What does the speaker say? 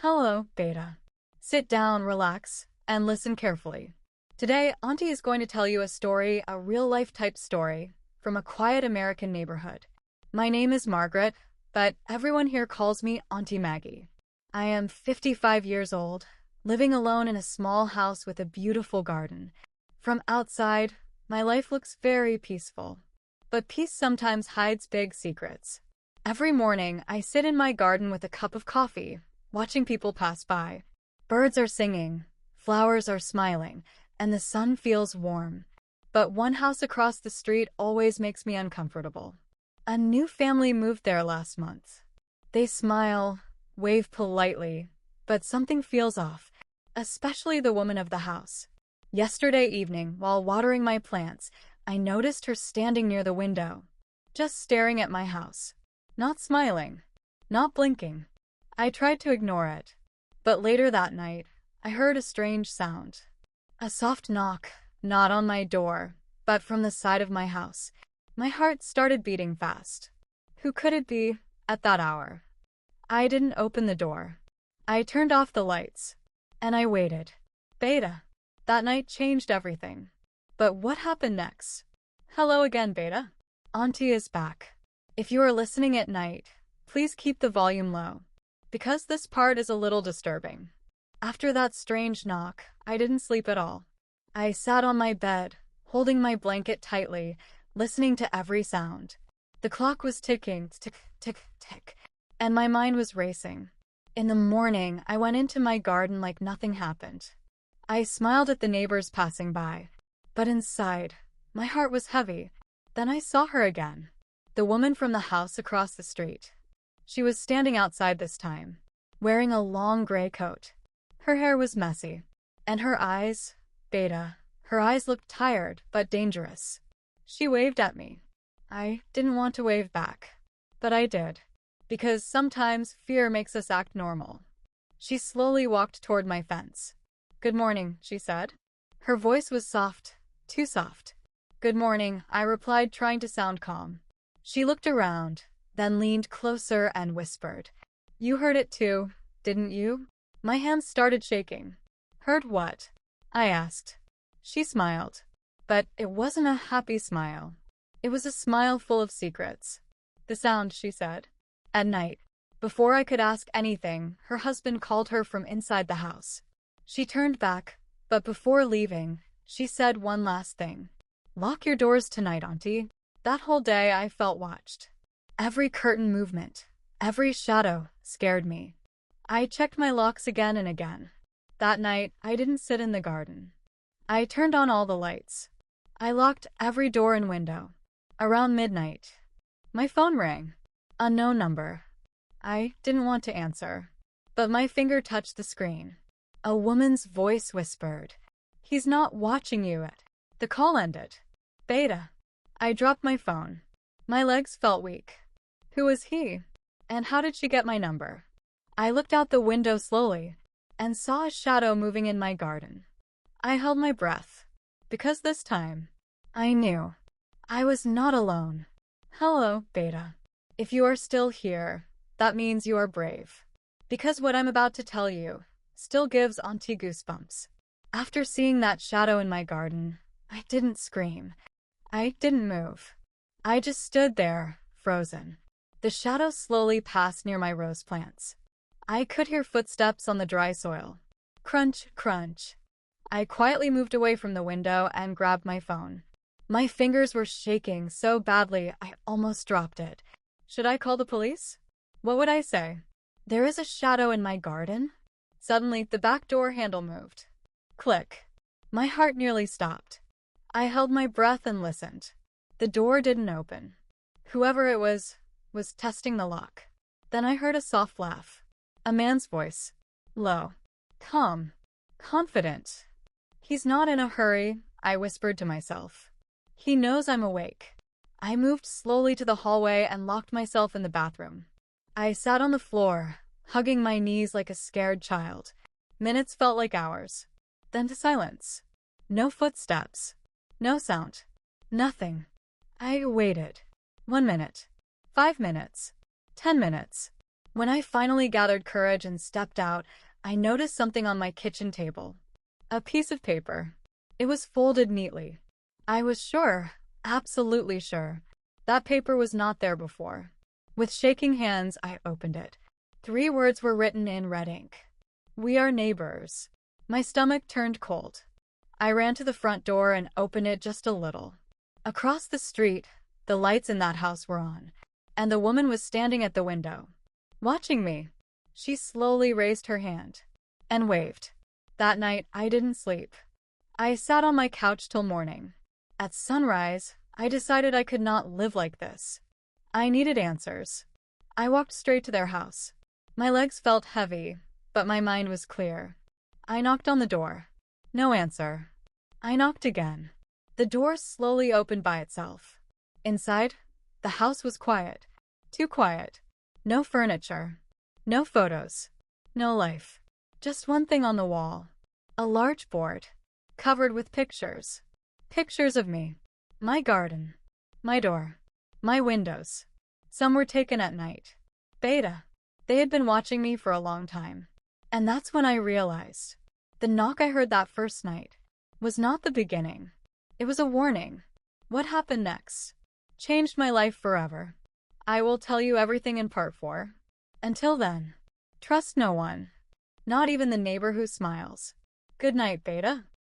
Hello, Beta. Sit down, relax, and listen carefully. Today, Auntie is going to tell you a story, a real-life type story, from a quiet American neighborhood. My name is Margaret, but everyone here calls me Auntie Maggie. I am 55 years old, living alone in a small house with a beautiful garden. From outside, my life looks very peaceful. But peace sometimes hides big secrets. Every morning, I sit in my garden with a cup of coffee, watching people pass by. Birds are singing, flowers are smiling, and the sun feels warm. But one house across the street always makes me uncomfortable. A new family moved there last month. They smile, wave politely, but something feels off, especially the woman of the house. Yesterday evening, while watering my plants, I noticed her standing near the window, just staring at my house. Not smiling, not blinking. I tried to ignore it, but later that night, I heard a strange sound. A soft knock, not on my door, but from the side of my house. My heart started beating fast. Who could it be at that hour? I didn't open the door. I turned off the lights, and I waited. Beta. That night changed everything. But what happened next? Hello again, Beta. Auntie is back. If you are listening at night, please keep the volume low, because this part is a little disturbing. After that strange knock, I didn't sleep at all. I sat on my bed, holding my blanket tightly, listening to every sound. The clock was ticking, tick, tick, tick, and my mind was racing. In the morning, I went into my garden like nothing happened. I smiled at the neighbors passing by, but inside, my heart was heavy. Then I saw her again. The woman from the house across the street. She was standing outside this time, wearing a long gray coat. Her hair was messy, and her eyes, Beta, her eyes looked tired but dangerous. She waved at me. I didn't want to wave back, but I did, because sometimes fear makes us act normal. She slowly walked toward my fence. "Good morning," she said. Her voice was soft, too soft. "Good morning," I replied, trying to sound calm. She looked around, then leaned closer and whispered, "You heard it too, didn't you?" My hands started shaking. "Heard what?" I asked. She smiled, but it wasn't a happy smile. It was a smile full of secrets. "The sound," she said. At night, before I could ask anything, her husband called her from inside the house. She turned back, but before leaving, she said one last thing. "Lock your doors tonight, Auntie." That whole day I felt watched. Every curtain movement, every shadow scared me. I checked my locks again and again. That night, I didn't sit in the garden. I turned on all the lights. I locked every door and window. Around midnight, my phone rang. Unknown number. I didn't want to answer, but my finger touched the screen. A woman's voice whispered, "He's not watching you yet." The call ended. Beta. I dropped my phone. My legs felt weak. Who was he? And how did she get my number? I looked out the window slowly and saw a shadow moving in my garden. I held my breath, because this time, I knew I was not alone. Hello, Beta. If you are still here, that means you are brave. Because what I'm about to tell you still gives Auntie goosebumps. After seeing that shadow in my garden, I didn't scream. I didn't move. I just stood there, frozen. The shadow slowly passed near my rose plants. I could hear footsteps on the dry soil. Crunch, crunch. I quietly moved away from the window and grabbed my phone. My fingers were shaking so badly I almost dropped it. Should I call the police? What would I say? There is a shadow in my garden? Suddenly, the back door handle moved. Click. My heart nearly stopped. I held my breath and listened. The door didn't open. Whoever it was testing the lock. Then I heard a soft laugh. A man's voice. Low. Calm. Confident. "He's not in a hurry," I whispered to myself. "He knows I'm awake." I moved slowly to the hallway and locked myself in the bathroom. I sat on the floor, hugging my knees like a scared child. Minutes felt like hours. Then to silence. No footsteps. No sound. Nothing. I waited. 1 minute. 5 minutes. 10 minutes. When I finally gathered courage and stepped out, I noticed something on my kitchen table. A piece of paper. It was folded neatly. I was sure, absolutely sure, that paper was not there before. With shaking hands, I opened it. 3 words were written in red ink. "We are neighbors." My stomach turned cold. I ran to the front door and opened it just a little. Across the street, the lights in that house were on, and the woman was standing at the window, watching me. She slowly raised her hand and waved. That night, I didn't sleep. I sat on my couch till morning. At sunrise, I decided I could not live like this. I needed answers. I walked straight to their house. My legs felt heavy, but my mind was clear. I knocked on the door. No answer. I knocked again. The door slowly opened by itself. Inside, the house was quiet. Too quiet. No furniture. No photos. No life. Just one thing on the wall. A large board, covered with pictures. Pictures of me. My garden. My door. My windows. Some were taken at night. Beta. They had been watching me for a long time. And that's when I realized. The knock I heard that first night was not the beginning. It was a warning. What happened next changed my life forever. I will tell you everything in part 4. Until then, trust no one. Not even the neighbor who smiles. Good night, Beta.